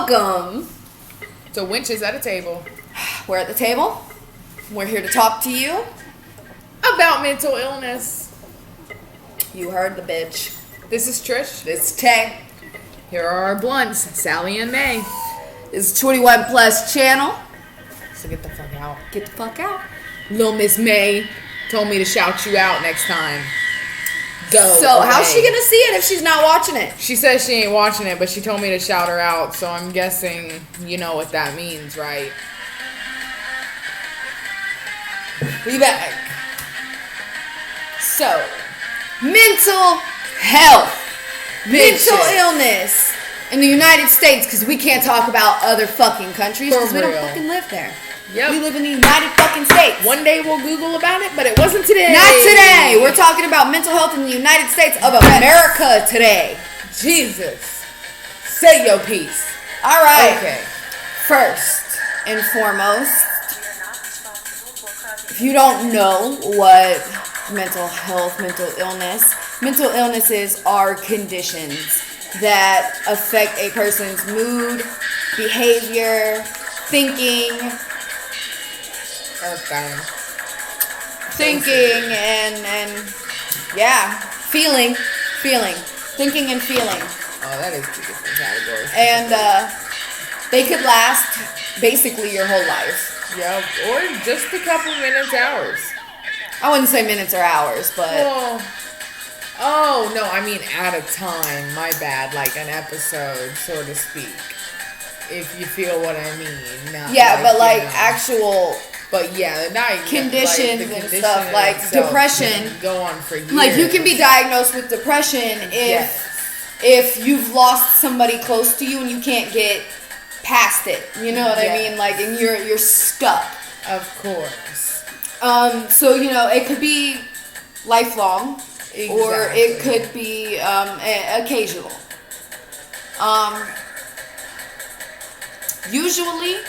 Welcome to Winches at a Table. We're at the table. We're here to talk to you about mental illness. You heard the bitch. This is Trish. This is Tay. Here are our blunts, Sally and May. This is 21 Plus channel. So get the fuck out. Get the fuck out. Little Miss May told me to shout you out next time. Go. So how's she gonna see it if she's not watching it? She says she ain't watching it, but she told me to shout her out, so I'm guessing you know what that means, right? We back. So, mental health, mental illness in the United States, because we can't talk about other fucking countries because we don't fucking live there. Yep. We live in the United fucking States. One day we'll Google about it, but it wasn't today. Not today. We're talking about mental health in the United States of America today. Jesus. Say your piece. All right. Okay. First and foremost, if you don't know what mental health, mental illnesses are conditions that affect a person's mood, behavior, thinking, and yeah, feeling, thinking and feeling. Oh, that is two different categories. And they could last basically your whole life. Yep, or just a couple minutes, hours. I wouldn't say minutes or hours, but oh no, I mean at a time. My bad, like an episode, so to speak. If you feel what I mean. Not yeah, but like know. actual. But yeah, not conditions like and stuff like depression go on for years. Like you can be diagnosed with depression if you've lost somebody close to you and you can't get past it. You know what I mean? Like, and you're stuck. Of course. So you know it could be lifelong, or it could be occasional. Usually,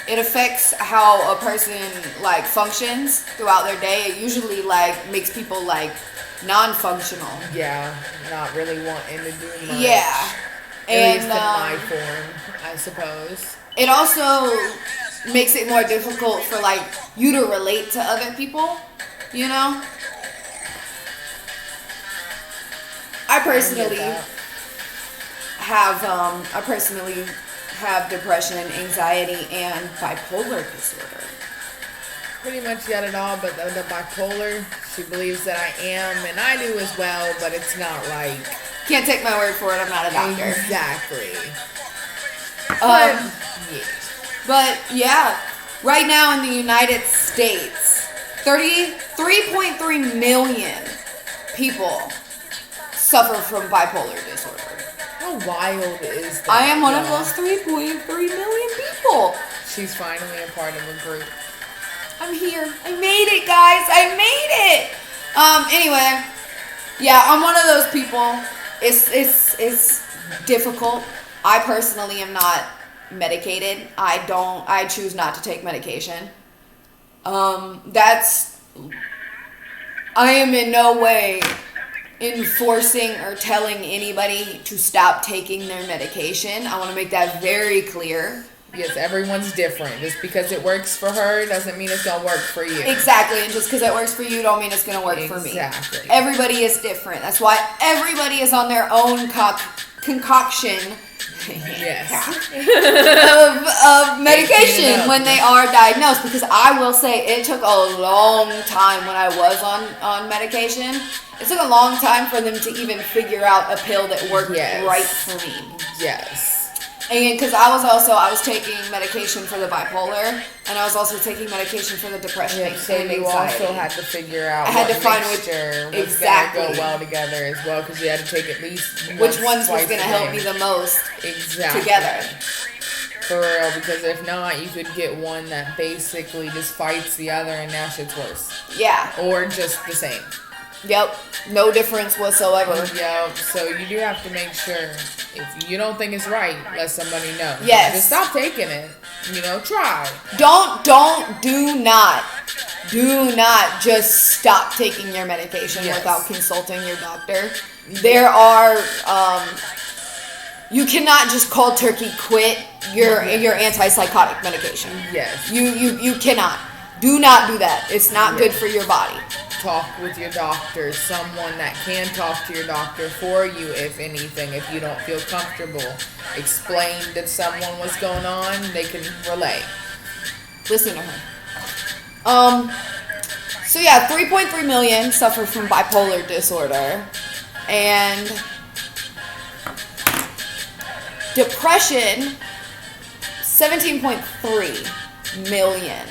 it affects how a person like functions throughout their day. It usually like makes people like non-functional. Yeah, not really wanting to do much. Yeah, at least in my form, I suppose. It also makes it more difficult for like you to relate to other people. You know, I personally have depression, anxiety, and bipolar disorder. Pretty much got it all, but the bipolar, she believes that I am, and I do as well, but it's not like... Can't take my word for it, I'm not a doctor. Exactly. But yeah, right now in the United States, 3.3 million people suffer from bipolar disorder. How wild is that? I am one of those 3.3 million people. She's finally a part of a group. I'm here. I made it, guys. I made it. Anyway, yeah, I'm one of those people. It's difficult. I personally am not medicated. I choose not to take medication. I am in no way enforcing or telling anybody to stop taking their medication. I want to make that very clear. Yes, everyone's different. Just because it works for her doesn't mean it's going to work for you. Exactly. And just because it works for you don't mean it's going to work for me. Exactly. Everybody is different. That's why everybody is on their own concoction of medication when they are diagnosed. Because I will say it took a long time when I was on medication. It took a long time for them to even figure out a pill that worked right for me. Yes. And because I was taking medication for the bipolar, and I was also taking medication for the depression and so anxiety. You also had to figure out was going to go well together as well, because you had to take at least which ones was going to help me the most together. For real, because if not, you could get one that basically just fights the other, and that shit's worse. Yeah. Or just the same. Yep. No difference whatsoever. Yep. So you do have to make sure, if you don't think it's right, let somebody know. Yes. Just stop taking it. Try. Do not just stop taking your medication without consulting your doctor. There are you cannot just cold turkey quit your antipsychotic medication. Yes. You cannot. Do not do that. It's not good for your body. Talk with your doctor, someone that can talk to your doctor for you, if anything. If you don't feel comfortable, explain to someone what's going on. They can relay. Listen to her. So yeah, 3.3 million suffer from bipolar disorder, and depression. 17.3 million.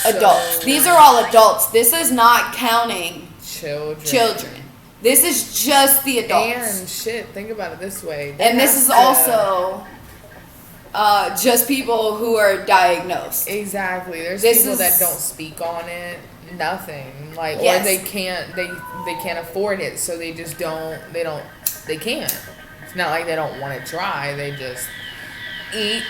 Adults. These are all adults. This is not counting children. This is just the adults. And shit, think about it this way. And this is also just people who are diagnosed. Exactly. There's people that don't speak on it. Nothing. Like, or they can't afford it, so they just don't. They can't. It's not like they don't want to try. They just eat.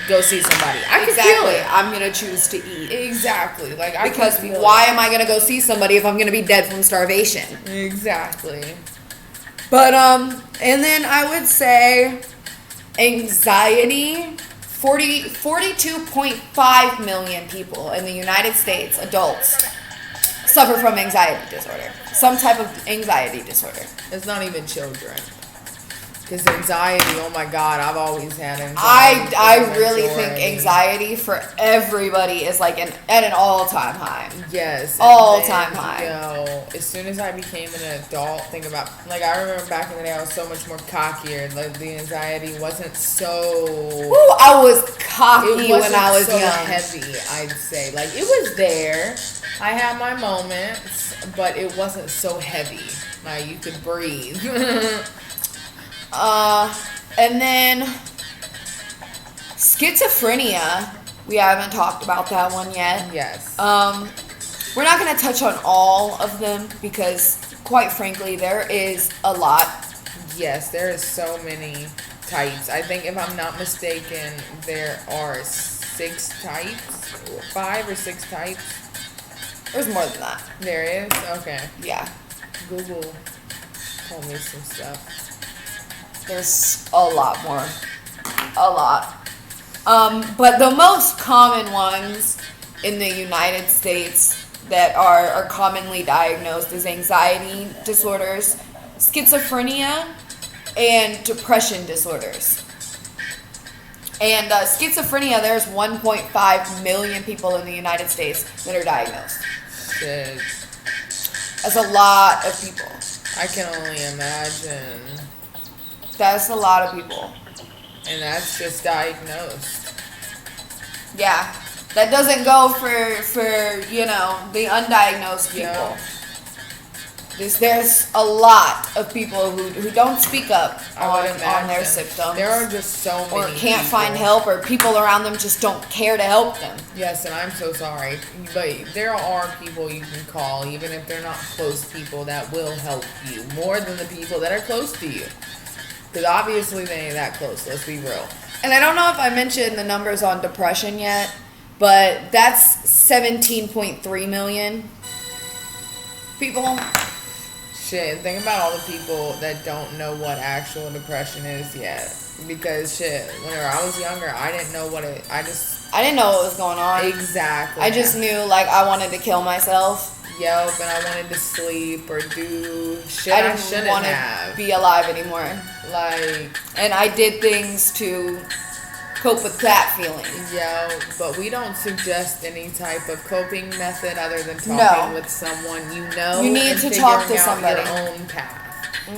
Go see somebody. I can feel it. I'm gonna choose to eat. Exactly. Like, because why am I gonna go see somebody if I'm gonna be dead from starvation? Exactly. But and then I would say anxiety. 42.5 million people in the United States, adults, suffer from anxiety disorder. Some type of anxiety disorder. It's not even children. Because anxiety, oh my God, I've always had anxiety. I really think anxiety for everybody is like at an all-time high. Yes. All-time high. As soon as I became an adult, think about, like, I remember back in the day, I was so much more cockier. Like, the anxiety wasn't so... Ooh, I was cocky when I was young. Heavy, I'd say. Like, it was there. I had my moments, but it wasn't so heavy. Like, you could breathe. And then schizophrenia. We haven't talked about that one yet. Yes. We're not going to touch on all of them because, quite frankly, there is a lot. Yes, there is so many types. I think, if I'm not mistaken, there are 6 types, 5 or 6 types. There's more than that. There is? Okay. Yeah. Google told me some stuff. There's a lot more. A lot. But the most common ones in the United States that are commonly diagnosed is anxiety disorders, schizophrenia, and depression disorders. And schizophrenia, there's 1.5 million people in the United States that are diagnosed. Shit. That's a lot of people. I can only imagine. That's a lot of people. And that's just diagnosed. Yeah. That doesn't go for the undiagnosed people. Yeah. There's a lot of people who don't speak up on their symptoms. There are just so many or can't people. find help, or people around them just don't care to help them. Yes, and I'm so sorry. But there are people you can call, even if they're not close people, that will help you more than the people that are close to you. Because obviously they ain't that close, let's be real. And I don't know if I mentioned the numbers on depression yet, but that's 17.3 million people. Shit, and think about all the people that don't know what actual depression is yet. Because shit, whenever I was younger, I didn't know what it. I didn't know what was going on. Exactly. I just knew like I wanted to kill myself. Yep, and I wanted to sleep or do shit I shouldn't want to be alive anymore. Like, and I did things to cope with that feeling. Yeah, but we don't suggest any type of coping method other than talking with someone you know. You need to talk to somebody. Your own path.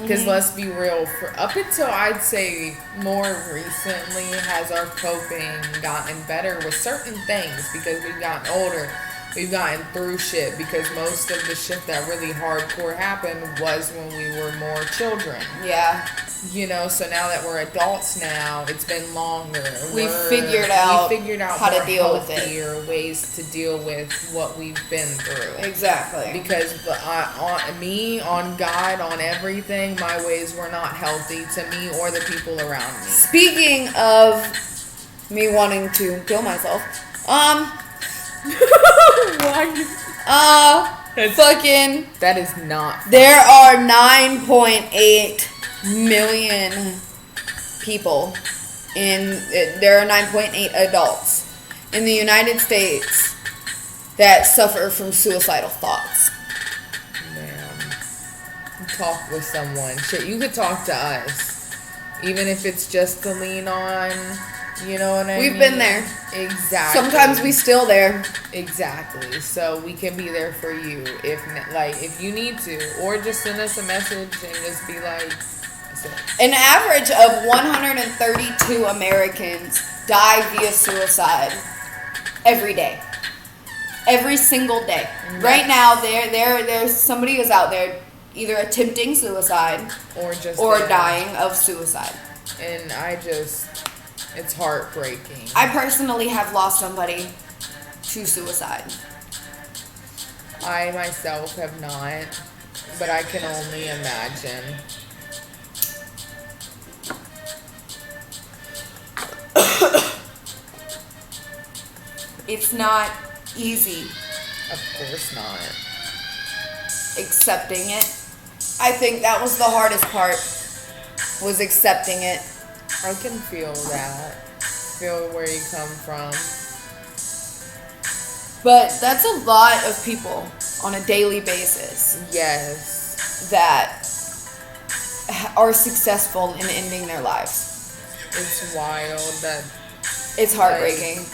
Because let's be real, for up until I'd say more recently has our coping gotten better with certain things because we've gotten older. We've gotten through shit because most of the shit that really hardcore happened was when we were more children. Yeah. You know, so now that we're adults now, it's been longer. We figured out how to deal with it. Healthier ways to deal with what we've been through. Exactly. Because on God, on everything, my ways were not healthy to me or the people around me. Speaking of me wanting to kill myself, that is not funny. There are 9.8 million people there are 9.8 adults in the United States that suffer from suicidal thoughts. Man, talk with someone. Shit, you could talk to us, even if it's just to lean on. You know what I mean? We've been there. Exactly. Sometimes we still there. Exactly. So we can be there for you if you need to, or just send us a message and just be like. An average of 132 Americans die via suicide every day. Every single day. Mm-hmm. Right now, there's somebody is out there either attempting suicide or dying of suicide. And it's heartbreaking. I personally have lost somebody to suicide. I myself have not, but I can only imagine. It's not easy. Of course not. Accepting it. I think that was the hardest part, was accepting it. I can feel that. Feel where you come from. But that's a lot of people on a daily basis. Yes. That are successful in ending their lives. It's wild that... It's heartbreaking.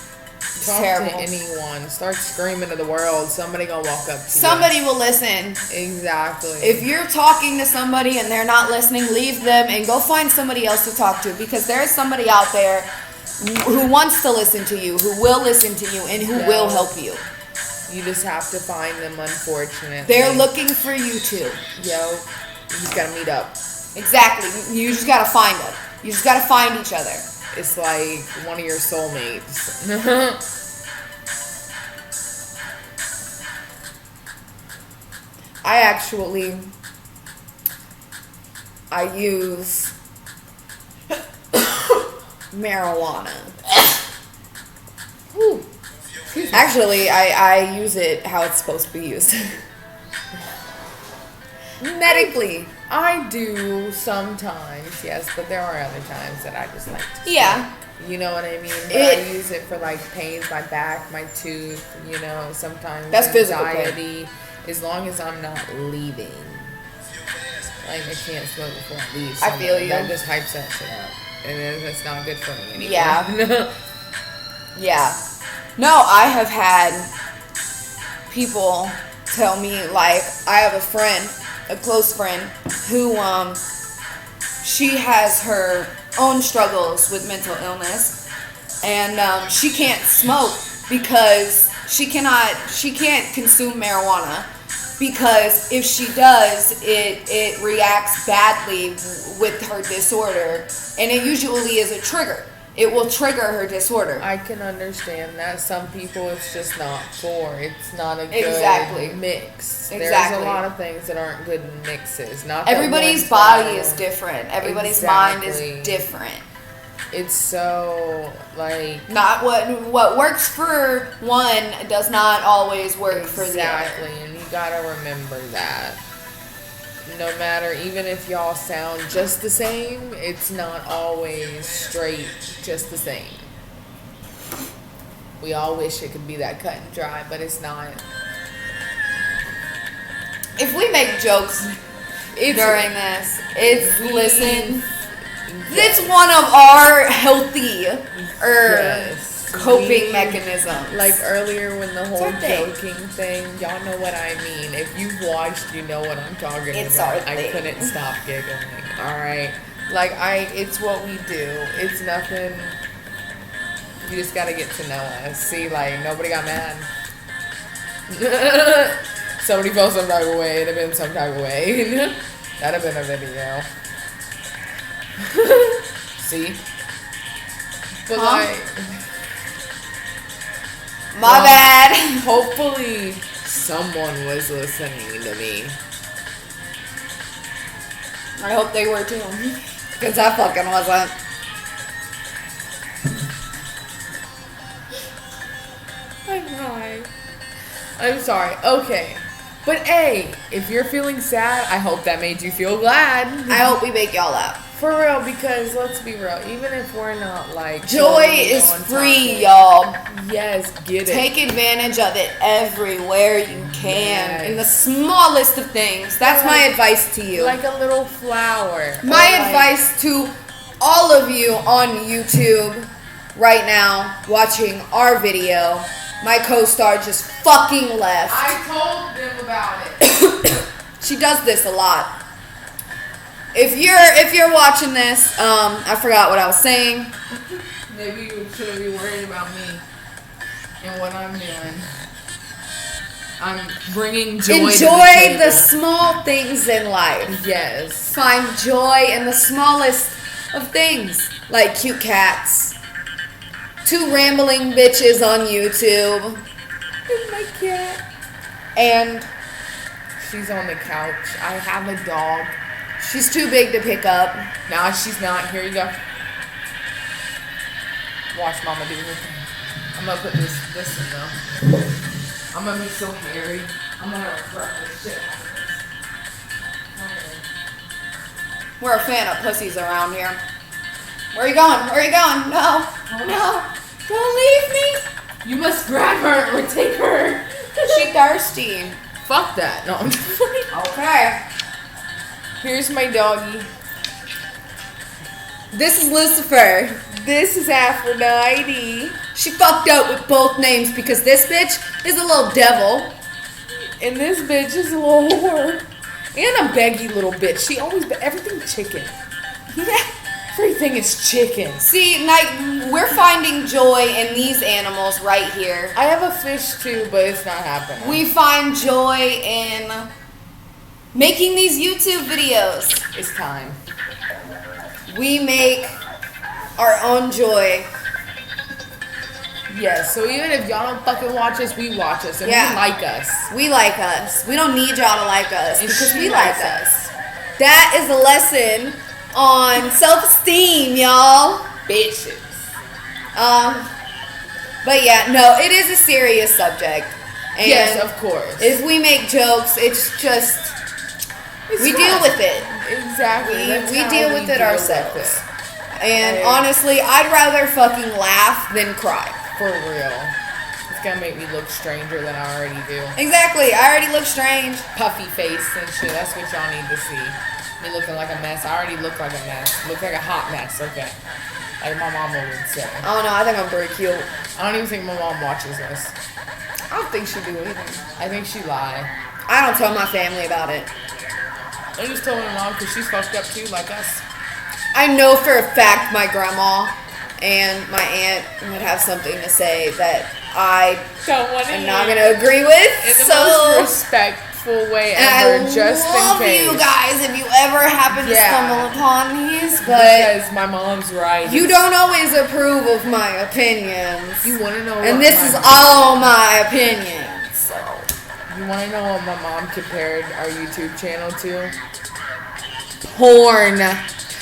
Talk terrible. To anyone. Start screaming to the world. Somebody gonna walk up to you. Somebody will listen. Exactly. If you're talking to somebody and they're not listening, leave them and go find somebody else to talk to, because there is somebody out there who wants to listen to you, who will listen to you, and who will help you. You just have to find them, unfortunately. They're looking for you too. Yo, you just gotta meet up. Exactly. You just gotta find them. You just gotta find each other. It's like one of your soulmates. I use marijuana. Actually, I use it how it's supposed to be used. Medically. I do sometimes, yes, but there are other times that I just like to Yeah. You know what I mean? But I use it for like pains, my back, my tooth, sometimes that's anxiety, as long as I'm not leaving. Like, I can't smoke before I leave. I feel you. That just hypes that shit up. And then it's not good for me anymore. Yeah. Yeah. No, I have had people tell me, like, I have a friend, a close friend, who she has her own struggles with mental illness, and she can't smoke because she can't consume marijuana, because if she does, it reacts badly with her disorder, and it usually is a trigger. It will trigger her disorder. I can understand that. Some people it's just not for. It's not a good mix. Exactly. There's a lot of things that aren't good mixes. Not everybody's body is different. Everybody's mind is different. It's so like not what works for one does not always work for the other. Exactly, and you gotta remember that. No matter, even if y'all sound just the same, it's not always straight just the same. We all wish it could be that cut and dry, but it's not. If we make jokes during this, it's one of our healthy coping mechanisms. Like earlier when the whole joking thing, y'all know what I mean. If you've watched, you know what I'm talking about. I couldn't stop giggling. Alright? Like it's what we do. It's nothing. You just gotta get to know us. See, like, nobody got mad. Somebody felt some type of way, it'd have been some type of way. That'd have been a video. See? But my bad. Hopefully someone was listening to me. I hope they were too. Because I fucking wasn't. I'm high. I'm sorry. Okay. But hey, if you're feeling sad, I hope that made you feel glad. I hope we make y'all laugh. For real, because let's be real, even if we're not like joy is free, y'all. Yes, get it. Take advantage of it everywhere you can. Yes. In the smallest of things. That's my advice to you. Like a little flower. My advice to all of you on YouTube right now watching our video. My co-star just fucking left. I told them about it. She does this a lot. If you're watching this, I forgot what I was saying. Maybe you should be worried about me and what I'm doing. I'm bringing joy. Enjoy the small things in life. Yes. Find joy in the smallest of things, like cute cats, 2 rambling bitches on YouTube, It's my cat. and She's on the couch. I have a dog. she's too big to pick up. Nah, she's not. Here you go. Watch Mama do her thing. I'm gonna put this in though. I'm gonna be so hairy. I'm gonna rough this shit out of this. We're a fan of pussies around here. Where are you going? Where are you going? No, no, don't leave me. You must grab her or take her. She thirsty. Fuck that. No, I'm just kidding. Okay. Here's my doggy. This is Lucifer. This is Aphrodite. She fucked up with both names because this bitch is a little devil. And this bitch is a little whore. And a beggy little bitch. She always, everything chicken. Everything is chicken. See, like, we're finding joy in these animals right here. I have a fish too, but it's not happening. We find joy in making these YouTube videos. It's time. We make our own joy. Yes, so even if y'all don't fucking watch us, we watch us. And Yeah. we like us. We like us. We don't need y'all to like us And because she we like likes us. That is a lesson on self-esteem, y'all. Bitches. But yeah, no, it is a serious subject. And Yes, of course. if we make jokes, it's just It's we fun. deal with it. Exactly. That's We how deal with it deal ourselves. with And Like- honestly, I'd rather fucking laugh than cry. it. For real. It's gonna make me look stranger than I already do. Exactly. I already look strange. Puffy face and shit. That's what y'all need to see. Me looking like a mess. I already look like a mess. Look like a hot mess. Okay. Like my mama would say. I don't know. I think I'm pretty cute. I don't even think my mom watches this. I don't think she do either. I think she lied. I don't tell my family about it. I just told my mom because she's fucked up too, like us. I know for a fact my grandma and my aunt would have something to say that I Don't want to am not going to agree with. in the So, most respectful way and ever, I just love in case. you guys if you ever happen to Yeah. stumble upon these, but Because my mom's right. you don't always approve of my opinions. You want to know? And what this my is all my opinions. So, You want to know what my mom compared our YouTube channel to? Porn.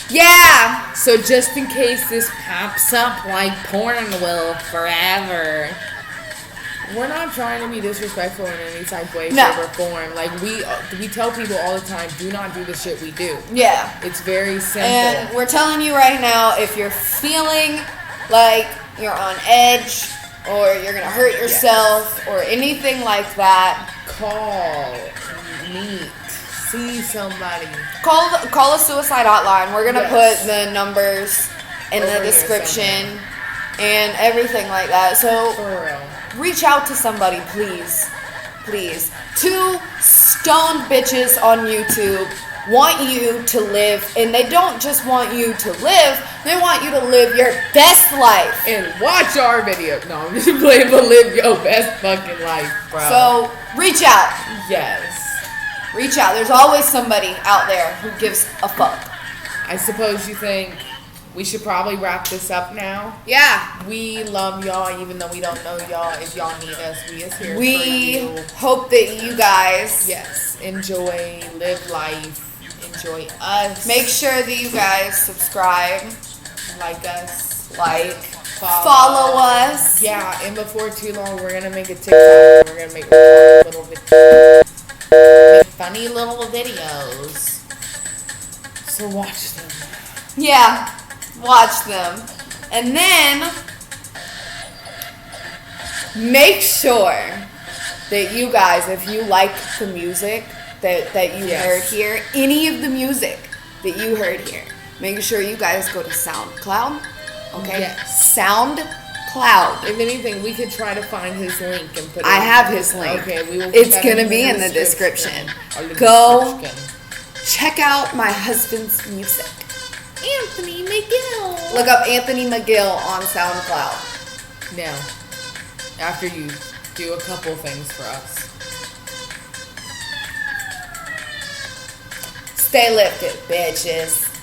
yeah. So just in case this pops up like porn will forever. We're not trying to be disrespectful in any type of way, No. shape, or form. Like we tell people all the time, do not do the shit we do. Yeah. It's very simple. And we're telling you right now, if you're feeling like you're on edge or you're going to hurt yourself or anything like that, Call, meet, see somebody. call a suicide hotline. We're going to Yes. put the numbers in Over the here description and everything like that. So For real. reach out to somebody, please. Please. 2 stoned bitches on YouTube want you to live, and they don't just want you to live, they want you to live your best life. And watch our video. No, I'm just playing, but live your best fucking life, bro. So reach out. yes. Reach out. There's always somebody out there who gives a fuck. I suppose you think we should probably wrap this up now. Yeah. We love y'all, even though we don't know y'all. If y'all need us, we is here for We you. hope that you guys Yes, enjoy, live life, enjoy us. make sure that you guys subscribe, like us, like, follow. follow us. Yeah, and before too long, we're gonna make a TikTok. We're gonna make a little bit. funny little videos. So watch them. Yeah, watch them. And then make sure that you guys, if you like the music that you heard here, any of the music that you heard here, make sure you guys go to SoundCloud. Okay? Yes. SoundCloud. If anything, we could try to find his link and put it I have his link. Okay, we will. It's going to be in the description. Go check out my husband's music. Anthony McGill. Look up Anthony McGill on SoundCloud. Now, after you do a couple things for us. Stay lifted, bitches.